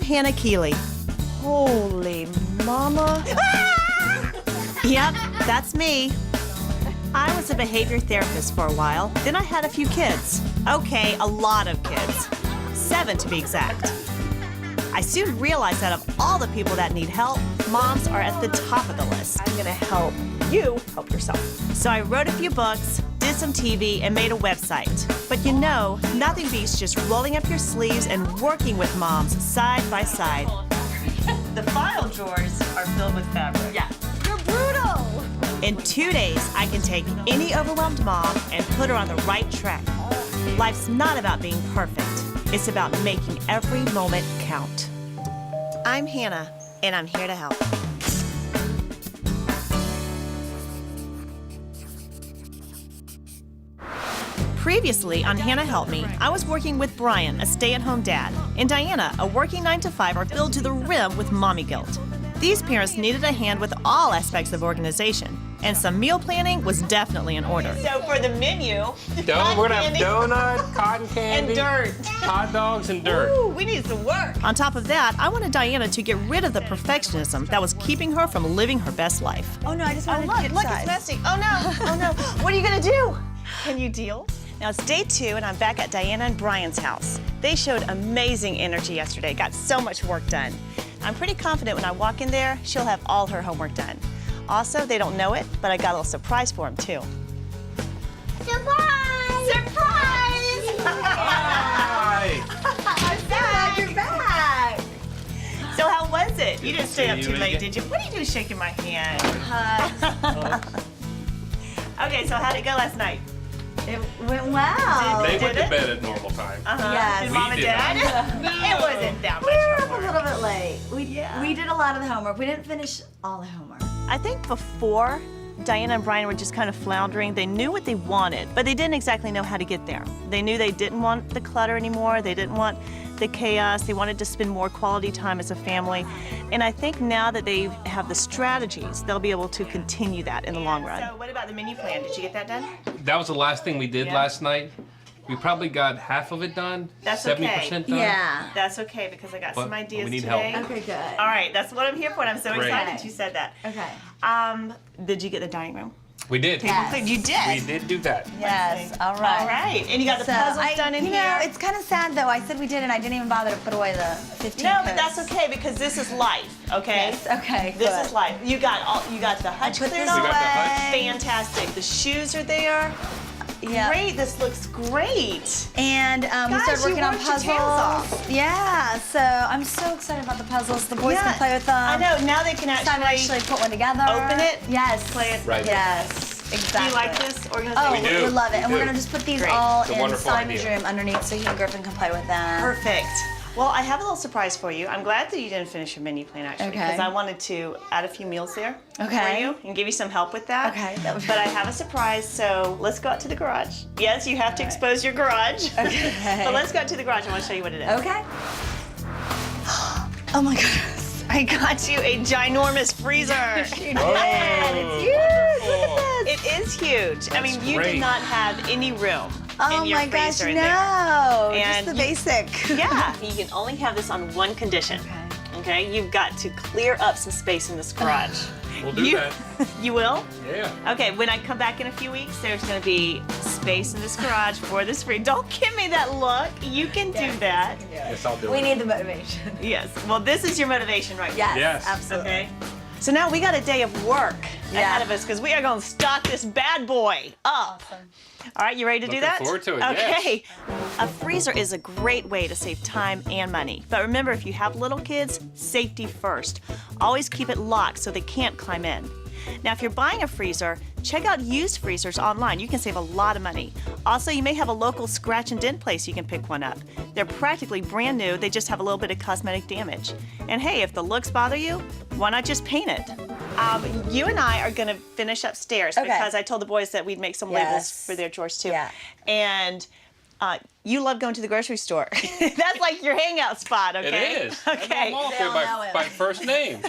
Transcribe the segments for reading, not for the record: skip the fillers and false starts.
Hannah Keeley. Holy mama. Yep, that's me. I was a behavior therapist for a while. Then I had a few kids. Okay, a lot of kids. 7 to be exact. I soon realized that of all the people that need help, moms are at the top of the list. I'm gonna help you help yourself. So I wrote a few books, did some TV, and made a website. But you know, nothing beats just rolling up your sleeves and working with moms side by side. The file drawers are filled with fabric. Yeah. You're brutal! In 2 days, I can take any overwhelmed mom and put her on the right track. Life's not about being perfect. It's about making every moment count. I'm Hannah, and I'm here to help. Previously on Hannah Help Me, I was working with Brian, a stay-at-home dad, and Diana, a working 9-to-5er filled to the rim with mommy guilt. These parents needed a hand with all aspects of organization, and some meal planning was definitely in order. So for the menu, we're gonna have donut, cotton candy, and dirt. hot dogs, and dirt. Ooh, we need some work. On top of that, I wanted Diana to get rid of the perfectionism that was keeping her from living her best life. Oh no, I just wanted to get Look, size. it's messy. Oh no, oh no. What are you gonna do? Can you deal? Now it's day 2 and I'm back at Diana and Brian's house. They showed amazing energy yesterday, got so much work done. I'm pretty confident when I walk in there, she'll have all her homework done. Also, they don't know it, but I got a little surprise for them too. Surprise! Surprise! Hi! I'm back. You're back. So how was it? You didn't stay up see too you late, again. did you? What are you doing shaking my hand? Hi. Okay, so how'd it go last night? It went well. They Did went to it? bed at normal time. Yes. Did We Mom and did Dad? not. It wasn't that much We were up a homework. little bit late. Yeah. We did a lot of the homework. We didn't finish all the homework. I think before, Diana and Brian were just kind of floundering. They knew what they wanted, but they didn't exactly know how to get there. They knew they didn't want the clutter anymore. They didn't want the chaos. They wanted to spend more quality time as a family. And I think now that they have the strategies, they'll be able to continue that in the long run. So what about the menu plan? Did you get that done? That was the last thing we did last night. We probably got half of it done. That's 70% done. Yeah. That's okay because I got But some ideas we need today. help. Okay, good. All right, that's what I'm here for, and I'm so Great. excited you said that. Okay. Did you get the dining room? We did. Yes. You did. We did do that. Yes. All right. All right, and you got the So, puzzles done in you here. know, it's kind of sad though. I said we did, and I didn't even bother to put away the 15 No, but coats. that's okay because this is life, okay? Yes. Okay. This good. is life. You got the hutch put cleared this off. We got the hutch. Fantastic. The shoes are there. Yeah. Great. This looks great. And we Guys, started working you on worked your puzzles. tails off. Yeah. So I'm so excited about the puzzles. The boys can play with them. I know. Now they can It's time to actually. actually put one together. open it, Yes. play it. Right. Yes. Exactly. Do you like this organization? Oh, We do. we love it. And We we're do. gonna just put these Great. all It's a in wonderful Simon's idea. room underneath so he and Griffin can play with them. Perfect. Well, I have a little surprise for you. I'm glad that you didn't finish your menu plan actually, Okay. because I wanted to add a few meals there for Okay. you and give you some help with that. Okay, that would be- But I have a surprise, so let's go out to the garage. Yes, you have to expose your garage. Okay. But let's go out to the garage. I want to show you what it is. Okay. Oh my goodness. I got you a ginormous freezer. You did. Oh, It's huge. Look at this. It is huge. I mean, you great. did not have any room Oh in your my gosh, freezer no. there. Just the you- basic. Yeah, you can only have this on one condition. Okay, you've got to clear up some space in this garage. We'll do you, that. You will? Yeah. Okay, when I come back in a few weeks, there's going to be space in this garage for this free. Don't give me that look. You can do that. Yes, I'll do We it. need the motivation. Yes. Well, this is your motivation right Yes, Yes. absolutely. Okay. So now we got a day of work ahead of us because we are going to stock this bad boy up. Awesome. All right, you ready to do Looking that? forward to it, Okay. A freezer is a great way to save time and money. But remember, if you have little kids, safety first. Always keep it locked so they can't climb in. Now, if you're buying a freezer, check out used freezers online. You can save a lot of money. Also, you may have a local scratch and dent place you can pick one up. They're practically brand new. They just have a little bit of cosmetic damage. And hey, if the looks bother you, why not just paint it? You and I are going to finish upstairs Okay. because I told the boys that we'd make some labels Yes. for their chores too. Yeah. And you love going to the grocery store. That's like your hangout spot, okay? It is. I know Okay. them all They all know by, it. by first name.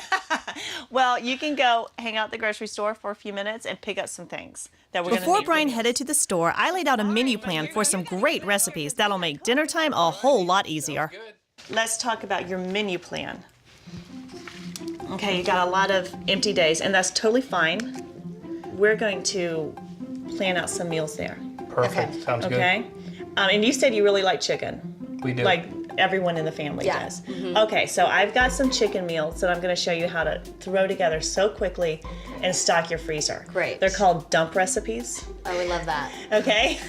Well, you can go hang out at the grocery store for a few minutes and pick up some things that we're going to Before need. Brian headed to the store, I laid out a menu plan for some great recipes that'll make dinner time a whole lot easier. Good. let's talk about your menu plan. Okay, you got a lot of empty days, and that's totally fine. We're going to plan out some meals there. Perfect. Okay. Sounds good. Okay? And you said you really like chicken. We do. Like everyone in the family Yeah. does. Mm-hmm. Okay, so I've got some chicken meals that I'm going to show you how to throw together so quickly and stock your freezer. Great. They're called dump recipes. Oh, we love that. Okay?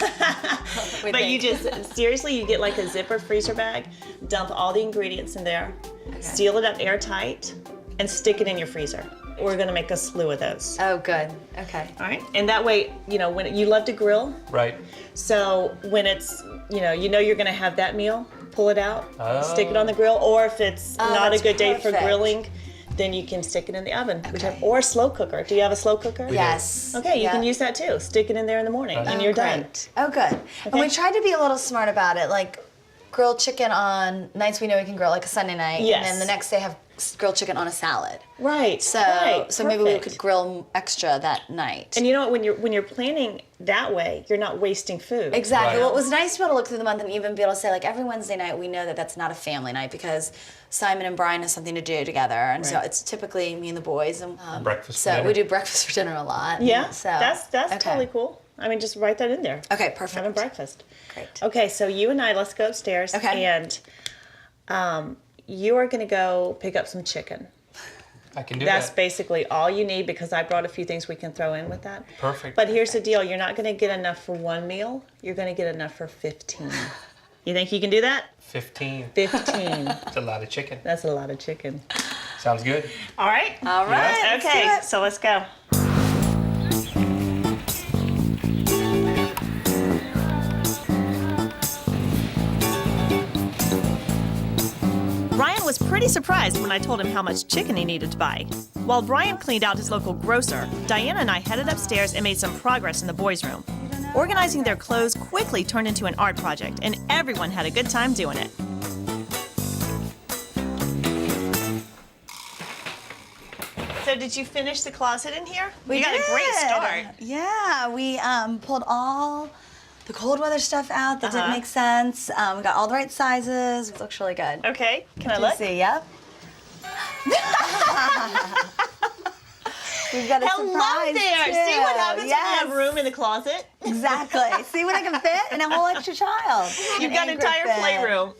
We But you think. just, seriously, you get like a zipper freezer bag, dump all the ingredients in there, seal it up airtight, and stick it in your freezer. We're gonna make a slew of those. Oh, good. Okay. All right? And that way, when you love to grill, Right. so when it's, you're gonna have that meal, pull it out, stick it Oh. on the grill, or if it's not a that's good day for perfect. grilling, then you can stick it in the oven, or a slow cooker. Do you have a slow cooker? Yes. Okay, you can Yeah. use that too. Stick it in there in the morning, and you're done. Great. Oh, good. And we tried to be a little smart about it, like grilled chicken on nights we know we can grill, like a Sunday night, Yes. and then the next day have grilled chicken on a salad. Right. So, right, so maybe we perfect. could grill extra that night. And you know what? When you're planning that way, you're not wasting food. Exactly. Right. Well, it was nice to be able to look through the month and even be able to say, like, every Wednesday night we know that that's not a family night because Simon and Brian have something to do together, and so Right. it's typically me and the boys. And Breakfast for So dinner. we do breakfast for dinner a lot. Yeah. So That's okay. totally cool. I mean, just write that in there. Okay, perfect. Having breakfast. Great. Okay, so you and I, let's go upstairs. Okay. And you are going to go pick up some chicken. I can do That's that. basically all you need because I brought a few things we can throw in with that. Perfect. But here's the deal. You're not going to get enough for one meal. You're going to get enough for 15. You think you can do that? 15. 15. That's a lot of chicken. That's a lot of chicken. Sounds good. All right? All right. Yeah. let's do Okay, it. so let's go. Brian was pretty surprised when I told him how much chicken he needed to buy. While Brian cleaned out his local grocer, Diana and I headed upstairs and made some progress in the boys' room. Organizing their clothes quickly turned into an art project, and everyone had a good time doing it. So did you finish the closet in here? We you got a great did. start. Yeah, we pulled all the cold weather stuff out that didn't Uh-huh. make sense. We got all the right sizes. It looks really good. Okay, can I You look? see, yep. We've got a Hello surprise there. too. See what happens when you Yes. have room in the closet? Exactly. See what I can fit in a whole extra child. You've got an anchor entire fit. playroom.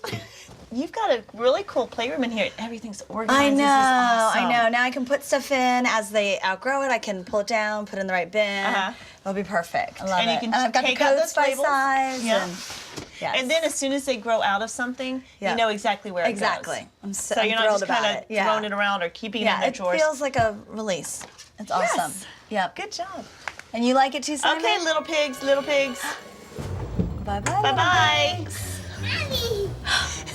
You've got a really cool playroom in here. Everything's organized. I know, This is awesome. I know. Now I can put stuff in as they outgrow it. I can pull it down, put it in the right bin. Uh-huh. It'll be perfect. I love And it. you can and I've got the take out codes those by labels. size. Yeah. And, yes. And then as soon as they grow out of something, Yeah. you know exactly where it Exactly. goes. I'm so, So you're not thrilled just about kind of it. Yeah. throwing it around or keeping it in Yeah, their it drawers. feels like a release. It's awesome. Yes. Yep. Good job. And you like it too, Simon? Okay, little pigs, little pigs. Bye bye. Bye-bye. Daddy,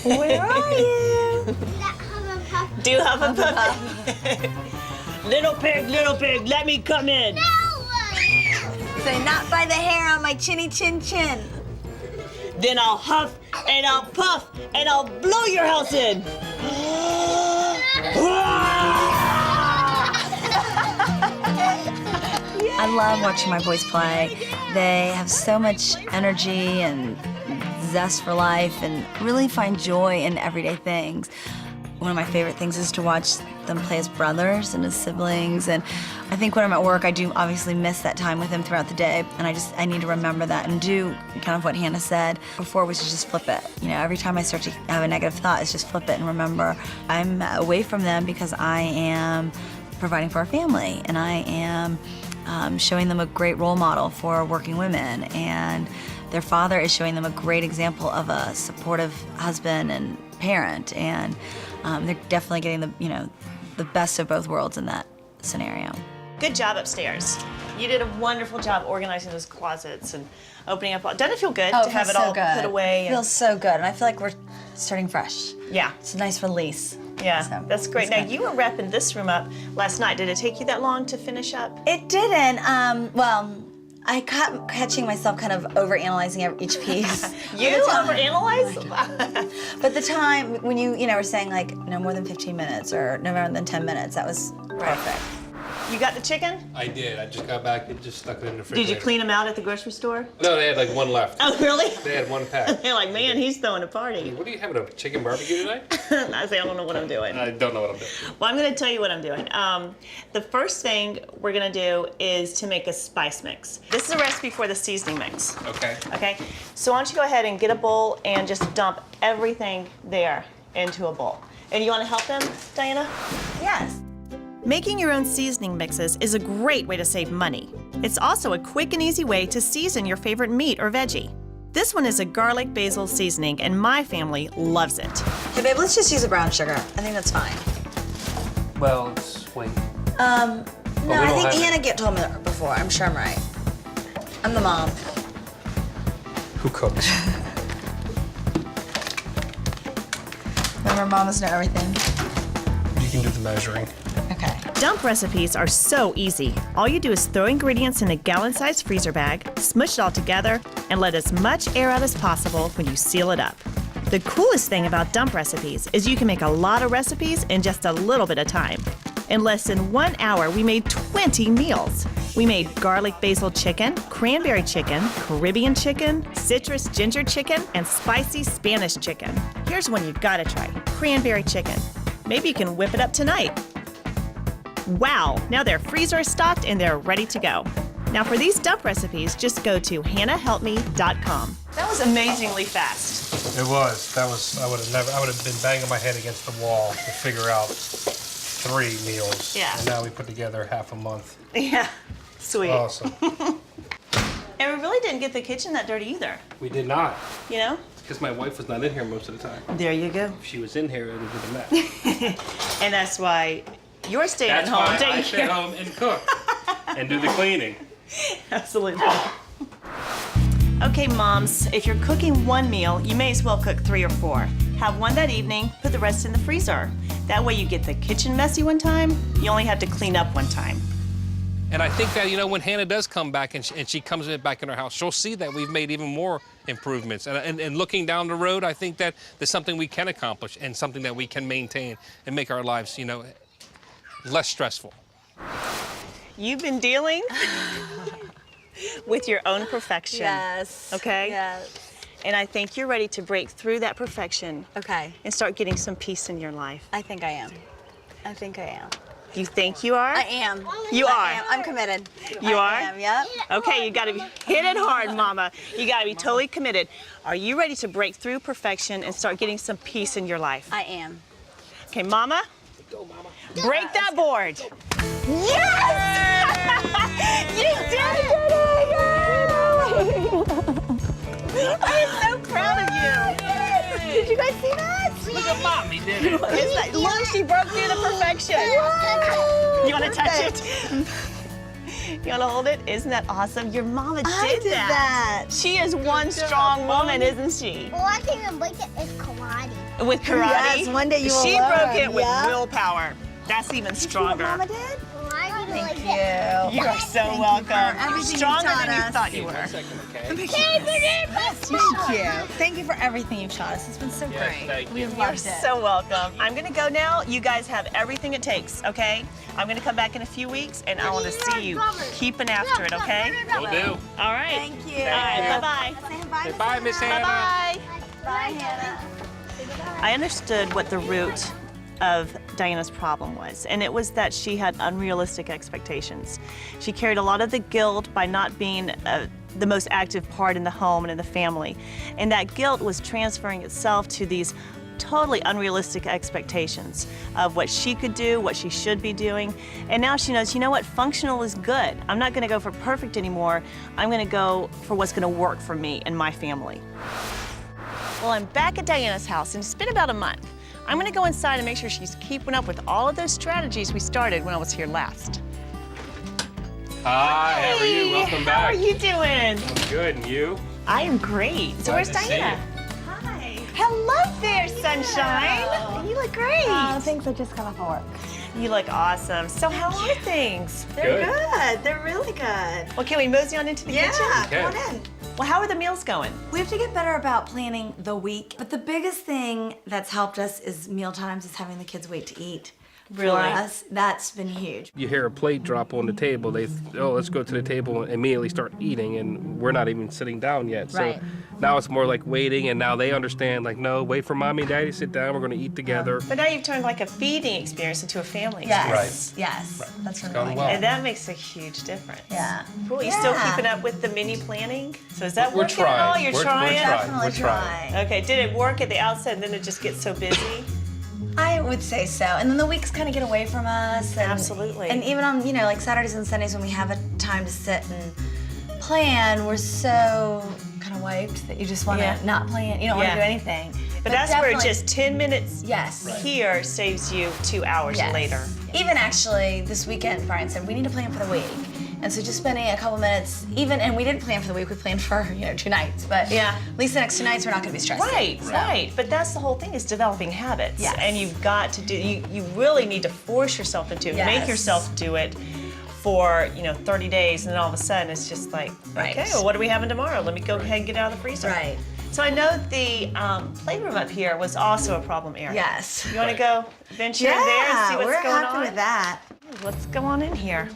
Where are you? that Hufflepuff. Do have a puppy. Little pig, let me come in. No! Say not by the hair on my chinny chin chin. Then I'll huff and I'll puff and I'll blow your house in. I love watching my boys play. They have so much energy and zest for life and really find joy in everyday things. One of my favorite things is to watch them play as brothers and as siblings. And I think when I'm at work, I do obviously miss that time with them throughout the day. And I need to remember that and do kind of what Hannah said before, which is just flip it. You know, every time I start to have a negative thought, it's just flip it and remember I'm away from them because I am providing for our family and I am showing them a great role model for working women, and their father is showing them a great example of a supportive husband and parent, and they're definitely getting the best of both worlds in that scenario. Good job upstairs. You did a wonderful job organizing those closets and opening up. Doesn't it feel good to have it all put away? It feels so good, and I feel like we're starting fresh. Yeah, It's a nice release. yeah, So, that's great. it's Now good. you were wrapping this room up last night. Did it take you that long to finish up? It didn't. I kept catching myself kind of overanalyzing each piece. You overanalyze? But the time when you were saying like no more than 15 minutes or no more than 10 minutes, that was perfect. You got the chicken? I did. I just got back and just stuck it in the refrigerator. Did you clean them out at the grocery store? No, they had like one left. Oh, really? They had one pack. They're like, man, he's throwing a party. What are you having, a chicken barbecue tonight? I say, I don't know what I'm doing. I don't know what I'm doing. Well, I'm going to tell you what I'm doing. The first thing we're going to do is to make a spice mix. This is a recipe for the seasoning mix. Okay. Okay? So why don't you go ahead and get a bowl and just dump everything there into a bowl. And you want to help them, Diana? Yes. Making your own seasoning mixes is a great way to save money. It's also a quick and easy way to season your favorite meat or veggie. This one is a garlic basil seasoning, and my family loves it. Hey, babe, let's just use the brown sugar. I think that's fine. Well, let's wait. No, we I don't think have Hannah told me that before. I'm sure I'm right. I'm the mom. Who cooks? Remember, mamas know everything. You can do the measuring. Okay. Dump recipes are so easy. All you do is throw ingredients in a gallon-sized freezer bag, smush it all together, and let as much air out as possible when you seal it up. The coolest thing about dump recipes is you can make a lot of recipes in just a little bit of time. In less than 1 hour, we made 20 meals. We made garlic basil chicken, cranberry chicken, Caribbean chicken, citrus ginger chicken, and spicy Spanish chicken. Here's one you've got to try, cranberry chicken. Maybe you can whip it up tonight. Wow, now they're freezer stocked and they're ready to go. Now for these dump recipes, just go to hannahhelpme.com. That was amazingly fast. It was. That was. I would have been banging my head against the wall to figure out 3 meals. Yeah. And now we put together half a month. Yeah, sweet. Awesome. And we really didn't get the kitchen that dirty either, We did not. you know? Because my wife was not in here most of the time. There you go. If she was in here, it would have been a mess. And that's why you're staying That's at home why I taking stay care. home and cook and do the cleaning. Absolutely. Okay, moms, if you're cooking 1 meal, you may as well cook 3 or 4. Have one that evening, put the rest in the freezer. That way you get the kitchen messy one time, you only have to clean up one time. And I think that, you know, when Hannah does come back and she comes back in our house, she'll see that we've made even more improvements. And looking down the road, I think that there's something we can accomplish and something that we can maintain and make our lives, you know, less stressful. You've been dealing with your own perfection. Yes. Okay? Yes. And I think you're ready to break through that perfection Okay. and start getting some peace in your life. I think I am. I think I am. You think you are? I am. You are. I am. I'm committed. You are? I am, yep. Okay, you gotta hit it hard, mama. You gotta be totally committed. Are you ready to break through perfection and start getting some peace in your life? I am. Okay, mama? Break that board. Yes! You did it! I'm so proud of you. Did you guys see that? Look at Mommy did it. Look, she broke through the perfection. You want to touch it? You want to hold it? Isn't that awesome? Your mama did that. She is one strong woman, isn't she? Well, I can even break it with karate. With karate? Yes, one day you will She learn, broke it with yeah. willpower. That's even stronger. Mama did? Well, I can Thank like you. You are so Thank you welcome. for everything you Stronger taught than you us. thought you were. Thank you. Thank you for everything you've taught us. It's been so great. thank you. We've You're loved it. so welcome. I'm gonna go now. You guys have everything it takes, okay? I'm gonna come back in a few weeks and I want to see you keeping after it, okay? We'll do. All right. Thank you. All right, bye-bye. Say bye, Say bye, Miss Hannah. Bye-bye. Bye, Hannah. I understood what the root of Diana's problem was, and it was that she had unrealistic expectations. She carried a lot of the guilt by not being the most active part in the home and in the family, and that guilt was transferring itself to these totally unrealistic expectations of what she could do, what she should be doing, and now she knows, you know what, functional is good. I'm not gonna go for perfect anymore. I'm gonna go for what's gonna work for me and my family. Well, I'm back at Diana's house, and it's been about a month. I'm gonna go inside and make sure she's keeping up with all of those strategies we started when I was here last. Hi, how are you? Welcome back. How are you doing? I'm good, and you? I am great. So where's Glad to see Diana? Hi. Hello there, sunshine. You look great. Thanks, I just got off of work. You look awesome. So how are things? They're Good. good. They're really good. Well, can we mosey on into the kitchen? Okay. Come on in. Well, how are the meals going? We have to get better about planning the week, but the biggest thing that's helped us is meal times, is having the kids wait to eat. Really? for us. That's been huge. You hear a plate drop on the table, let's go to the table and immediately start eating, and we're not even sitting down yet. So Right. now it's more like waiting, and now they understand, like, no, wait for mommy and daddy to sit down, we're gonna eat together. But now you've turned like a feeding experience into a family Yes. experience. Yes. That's really gone well. And that makes a huge difference. Yeah. Cool. You still Yeah. keeping up with the mini planning? So is that We're working at all? trying. You're We're trying? trying. Definitely We're trying. try. Okay. Did it work at the outset and then it just gets so busy? I would say so. And then the weeks kind of get away from us. And, Absolutely. And even on, like Saturdays and Sundays when we have a time to sit and plan, we're so kind of wiped that you just want to Yeah. not plan. You don't want Yeah. to do anything. But that's where definitely- just 10 minutes Yes. here saves you 2 hours Yes. later. Even actually this weekend, Brian said we need to plan for the week. And so just spending a couple minutes, and we didn't plan for the week, we planned for 2 nights. But Yeah. at least the next 2 nights we're not going to be stressed. Right, right. But that's the whole thing is developing habits. Yes. And you've got to do, you really need to force yourself into it. Yes. Make yourself do it for, 30 days and then all of a sudden it's just like, Right. okay, well, what are we having tomorrow? Let me go ahead and get it out of the freezer. Right. So I know the playroom up here was also a problem area. Yes. You want to go venture in there and see what's we're going happy on? with that. Let's go on in here.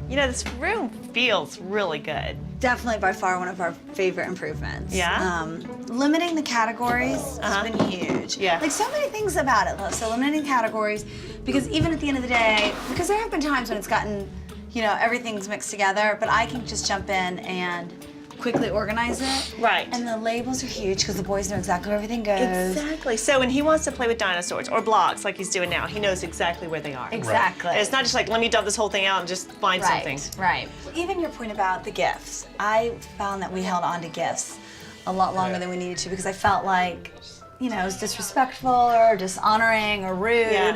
This room feels really good. Definitely by far one of our favorite improvements. Yeah? Limiting the categories has been huge. Yeah. Like so many things about it. So limiting categories, because even at the end of the day, because there have been times when it's gotten, everything's mixed together, but I can just jump in and quickly organize it. Right. And the labels are huge because the boys know exactly where everything goes. Exactly. So when he wants to play with dinosaurs or blocks like he's doing now, he knows exactly where they are. Exactly. And it's not just like, let me dump this whole thing out and just find something. Right. Even your point about the gifts, I found that we held on to gifts a lot longer than we needed to because I felt like, it was disrespectful or dishonoring or rude. Yeah.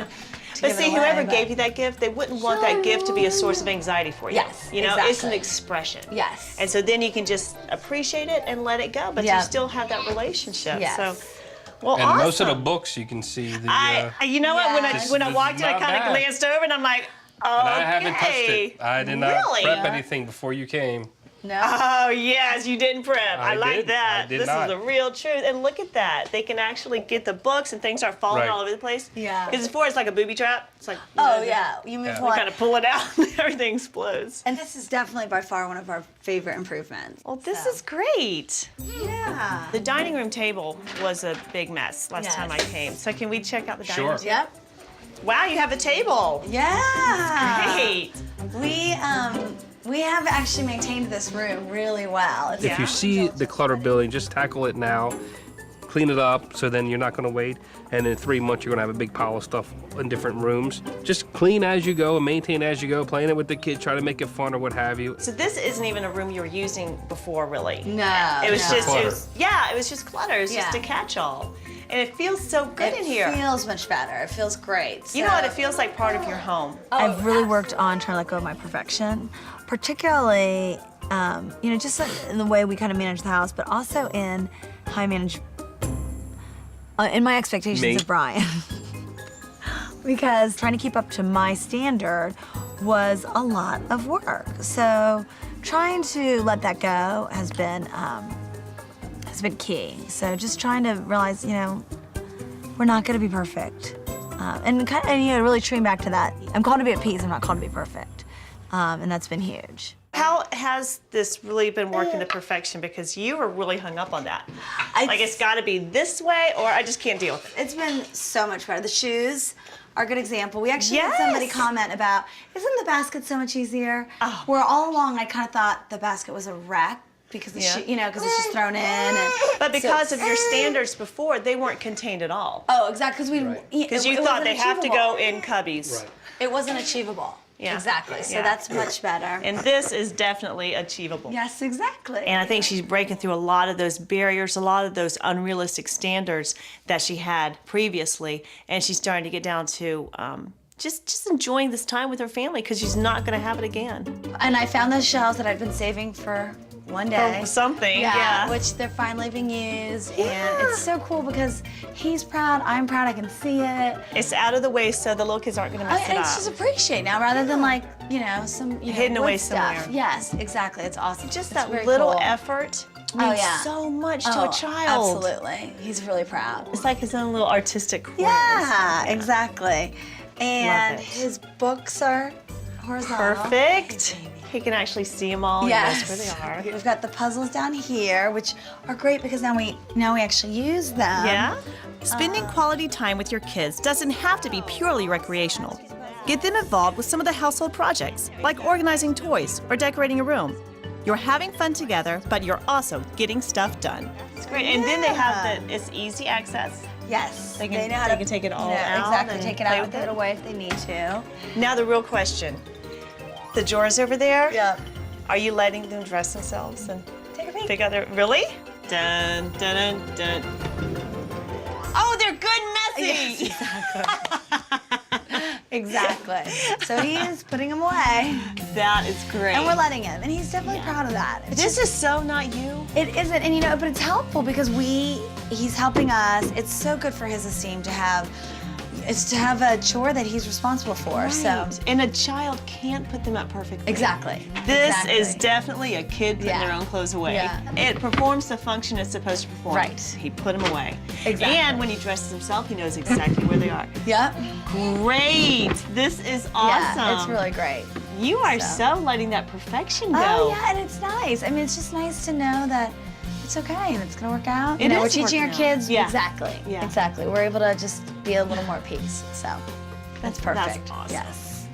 to But give it see, away, whoever but- gave you that gift, they wouldn't want that gift to be a source of anxiety for you. Yes, It's an exactly. expression. Yes. And so then you can just appreciate it and let it go, but Yeah. you still have that relationship. Yes. So, well, And awesome. most of the books you can see the. you know what? When I Yes. when I This walked in, I is kind not of bad. glanced over and I'm like, oh, And I haven't touched it. I did not Really? prep anything before you came. No. Oh, yes, you didn't prep. I like did. that. I did This not. is the real truth. And look at that. They can actually get the books and things start falling Right. all over the place. Yeah. Because before it's like a booby trap. It's like, Oh yeah, you move Yeah. one. kind of pull it out and everything explodes. And this is definitely by far one of our favorite improvements. Well, this So. is great. Yeah. The dining room table was a big mess last Yes. time I came. So can we check out the dining Sure. room table? Yep. Wow, you have a table. Yeah. Great. We have actually maintained this room really well. It's If you see the clutter building, just tackle it now, clean it up, so then you're not going to wait. And in 3 months, you're going to have a big pile of stuff in different rooms. Just clean as you go and maintain as you go, playing it with the kids, try to make it fun or what have you. So this isn't even a room you were using before, really. No. It was no. just, Clutter. it was just clutter. It was just a Yeah. catch-all. And it feels so good in here. It feels much better. It feels great. You know what? It feels like part of your home. I've really worked on trying to let go of my perfection, particularly, just in the way we kind of manage the house, but also in how I manage, in my expectations Me? of Brian. Because trying to keep up to my standard was a lot of work. So trying to let that go has been key. So just trying to realize, we're not going to be perfect. And really treating back to that. I'm called to be at peace, I'm not called to be perfect. And that's been huge. How has this really been working to perfection? Because you were really hung up on that. Like it's got to be this way, or I just can't deal with it. It's been so much better. The shoes are a good example. We actually had somebody Yes. comment about, isn't the basket so much easier? Oh. Where all along I kind of thought the basket was a wreck because the Yeah. because it's just thrown in. And But because so- of your standards before, they weren't contained at all. Oh, exactly. Because you thought they have to go in cubbies. It wasn't achievable. Yeah. Exactly. So Yeah. that's much better. And this is definitely achievable. Yes, exactly. And I think she's breaking through a lot of those barriers, a lot of those unrealistic standards that she had previously. And she's starting to get down to just enjoying this time with her family because she's not going to have it again. And I found those shells that I've been saving for one day. Or something, yeah. Which they're finally being used. And it's so cool because he's proud, I'm proud, I can see it. It's out of the way so the little kids aren't going to mess it And up. it's just appreciate now rather than some Hidden wood away stuff. somewhere. Yes, exactly. It's awesome. Just It's that very little cool. effort means so much to a child. Absolutely. He's really proud. It's like his own little artistic corner. Yeah, exactly. And it. his books are horizontal. Perfect. He can actually see them all. Yes. He knows where they are. We've got the puzzles down here, which are great because now we actually use them. Yeah? Spending quality time with your kids doesn't have to be purely recreational. Get them involved with some of the household projects, like organizing toys or decorating a room. You're having fun together, but you're also getting stuff done. It's great. And then they have it's easy access. Yes. They can take it all out. Exactly. and Take it play out with and put it away if they need to. Now the real question. The drawers over there? Yeah. Are you letting them dress themselves and Take a peek. pick out their... Really? Dun, dun, dun, dun. Oh, they're good messy! Yes, exactly. So he is putting them away. That is great. And we're letting him. And he's definitely proud of that. It's This is so not you. It isn't, and you know, but it's helpful because he's helping us. It's so good for his esteem to have a chore that he's responsible for. So And a child can't put them up perfectly. exactly. This Exactly. is definitely a kid putting Yeah. their own clothes away. Yeah. It performs the function it's supposed to perform. Right. He put them away. Exactly. And when he dresses himself, he knows exactly where they are. Yep. Great. This is awesome. Yeah, it's really great. You are so letting that perfection go. Oh yeah, and it's nice. I mean, it's just nice to know that it's okay and it's gonna work out. It We're is teaching our working out. kids Yeah. exactly. Yeah. Exactly. We're able to just be a little more at peace. So that's perfect. That's awesome. Yes.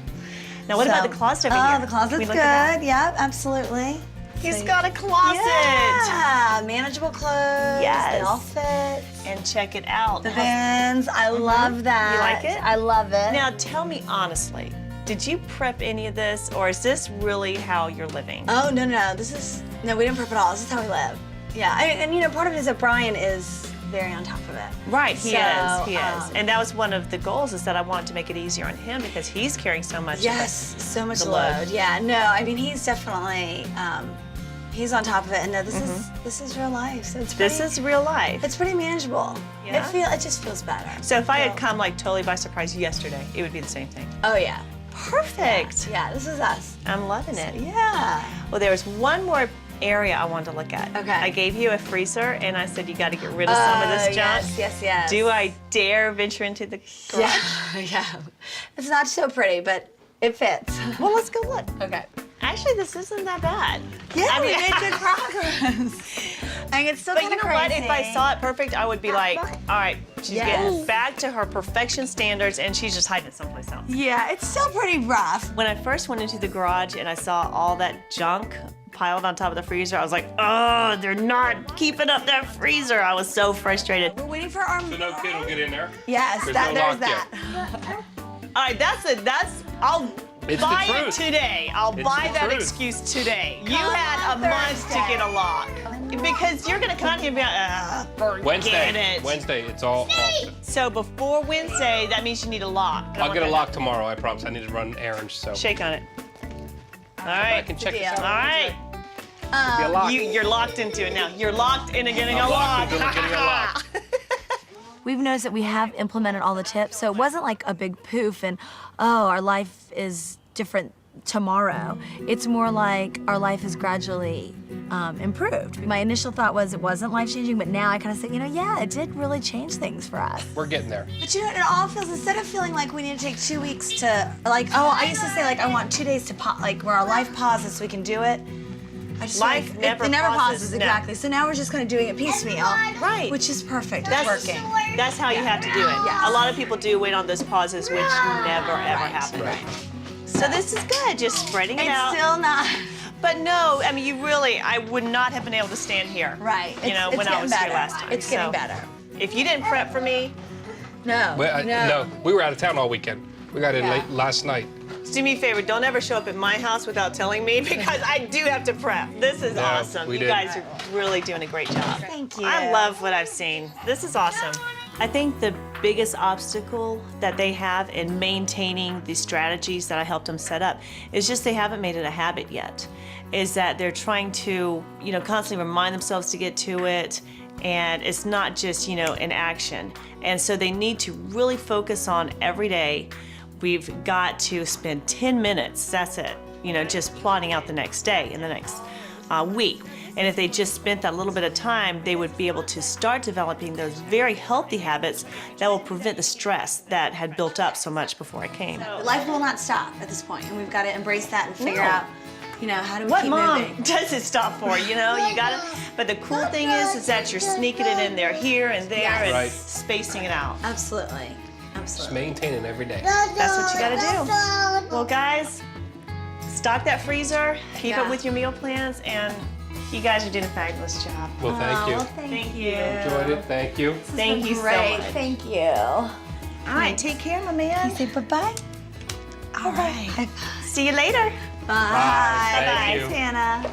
Now, what about the closet over here? Oh, the closet's Can we good. look at that? Yep, absolutely. He's So- got a closet. Yeah, manageable clothes. Yes. They all fit. And check it out. The bins, I love that. You like it? I love it. Now, tell me honestly, did you prep any of this, or is this really how you're living? Oh, no, we didn't prep at all. This is how we live. Yeah, and you know, part of it is that Brian is very on top of it. Right, he is. um, And that was one of the goals, is that I wanted to make it easier on him because he's carrying so much. Yes, so much the load. load. Yeah, no, I mean, he's definitely, he's on top of it. And no, this is real life. So it's pretty, This is real life. it's pretty manageable. Yeah? It just feels better. So if I had come like totally by surprise yesterday, it would be the same thing. Oh yeah. Perfect. Yeah, this is us. I'm loving it. Yeah. Well, there was one more area I wanted to look at. Okay. I gave you a freezer, and I said you got to get rid of some of this junk. Yes. Do I dare venture into the garage? Yeah. It's not so pretty, but it fits. Well, let's go look. Okay. Actually, this isn't that bad. Yeah, I we mean- made good progress. I mean, it's still But kind you of know crazy. what? If I saw it perfect, I would be like, all right, she's Yes. getting back to her perfection standards, and she's just hiding it someplace else. Yeah, it's still pretty rough. When I first went into the garage and I saw all that junk piled on top of the freezer, I was like, oh, they're not keeping up that freezer. I was so frustrated. We're waiting for our. So no kid will get in there? Yes, There's that, no there's lock that. All right, I'll It's the buy it truth. today. I'll It's buy the that truth. excuse today. You Come had a on month to Thursday. get a lock. Because you're gonna come out here and be like, forget Wednesday. it. Wednesday, it's all off. So before Wednesday, that means you need a lock. And I I'll want get a that- lock tomorrow, I promise. I need to run errands, so. Shake on it. All I right. can check this deal. out. All right. Be a lock. You're locked into it now. You're locked into getting I'm a lock. locked into getting a lock. We've noticed that we have implemented all the tips, so it wasn't like a big poof and, oh, our life is different tomorrow. It's more like our life is gradually improved. My initial thought was it wasn't life-changing, but now I kind of say, you know, yeah, it did really change things for us. We're getting there. But you know, it all feels, instead of feeling like we need to take 2 weeks to, like, oh, I used to say, like, I want 2 days to pause, like, where our life pauses so we can do it. I just feel Life like never it never pauses, pauses, no. exactly. So now we're just kind of doing it piecemeal. Right. Which is perfect. That's It's working. That's how you have to do it. Yes. A lot of people do wait on those pauses, which never ever happen. Right. So this is good, just spreading it It's out. still not. But no, I mean, you really, I would not have been able to stand here. Right. You know, when I was getting here better. last time. It's getting So, better. If you didn't prep for me, No. No, we were out of town all weekend. We got in Yeah. late last night. do me a favor, don't ever show up at my house without telling me because I do have to prep. This is Yeah, awesome. we You did. guys are really doing a great job. Thank you. I love what I've seen. This is awesome. I think the biggest obstacle that they have in maintaining the strategies that I helped them set up is just they haven't made it a habit yet. Is that they're trying to, you know, constantly remind themselves to get to it, and it's not just, you know, an action. And so they need to really focus on every day. We've got to spend 10 minutes, that's it, you know, just plotting out the next day and the next week. And if they just spent that little bit of time, they would be able to start developing those very healthy habits that will prevent the stress that had built up so much before I came. Life will not stop at this point, and we've got to embrace that and figure No. out, how do we What keep mom moving? does it stop for? You gotta. But the cool thing is that you're sneaking it in there, here and there, Yes. and Right. spacing it out. Absolutely. Just Absolutely. maintain it every day. That's what you gotta do. Well, guys, stock that freezer, keep Yeah. up with your meal plans, and you guys are doing a fabulous job. Well, thank you. Well, thank you. Enjoyed it. Thank you. Thank you so Great. much. Thank you. All right, take care, my man. Say bye-bye. All right. See you later. Bye. Thank you. Hannah.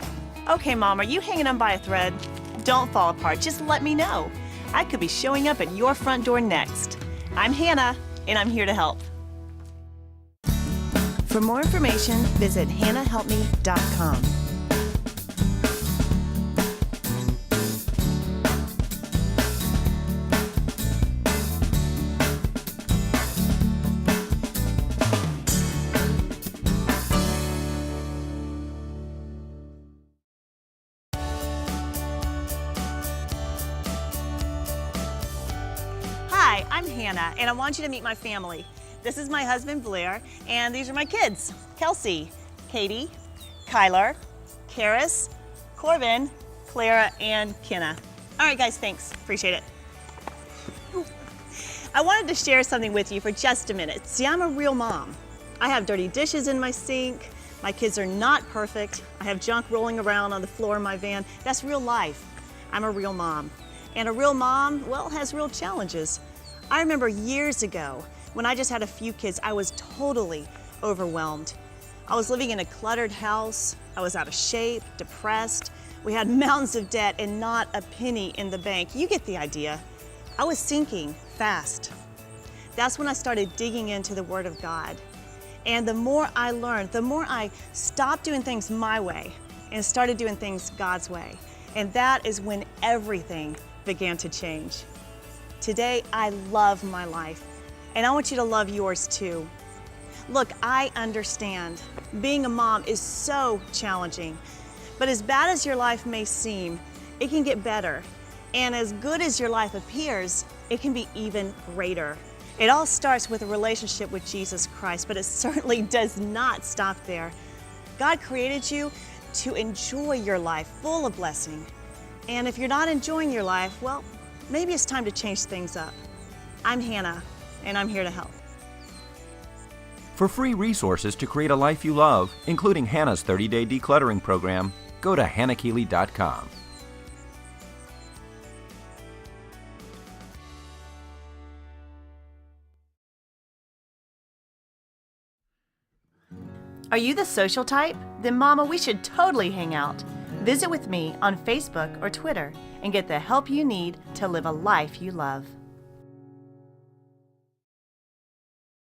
Okay, Mom, are you hanging on by a thread? Don't fall apart. Just let me know. I could be showing up at your front door next. I'm Hannah, and I'm here to help. For more information, visit hannahhelpme.com. Hi, I'm Hannah, and I want you to meet my family. This is my husband, Blair, and these are my kids, Kelsey, Katie, Kyler, Karis, Corbin, Clara, and Kenna. All right, guys, thanks. Appreciate it. I wanted to share something with you for just a minute. See, I'm a real mom. I have dirty dishes in my sink. My kids are not perfect. I have junk rolling around on the floor in my van. That's real life. I'm a real mom. And a real mom, well, has real challenges. I remember years ago when I just had a few kids, I was totally overwhelmed. I was living in a cluttered house. I was out of shape, depressed. We had mountains of debt and not a penny in the bank. You get the idea. I was sinking fast. That's when I started digging into the Word of God. And the more I learned, the more I stopped doing things my way and started doing things God's way. And that is when everything began to change. Today, I love my life, and I want you to love yours too. Look, I understand. Being a mom is so challenging, but as bad as your life may seem, it can get better. And as good as your life appears, it can be even greater. It all starts with a relationship with Jesus Christ, but it certainly does not stop there. God created you to enjoy your life full of blessing. And if you're not enjoying your life, well, maybe it's time to change things up. I'm Hannah, and I'm here to help. For free resources to create a life you love, including Hannah's 30-day decluttering program, go to hannahkeeley.com. Are you the social type? Then Mama, we should totally hang out. Visit with me on Facebook or Twitter and get the help you need to live a life you love.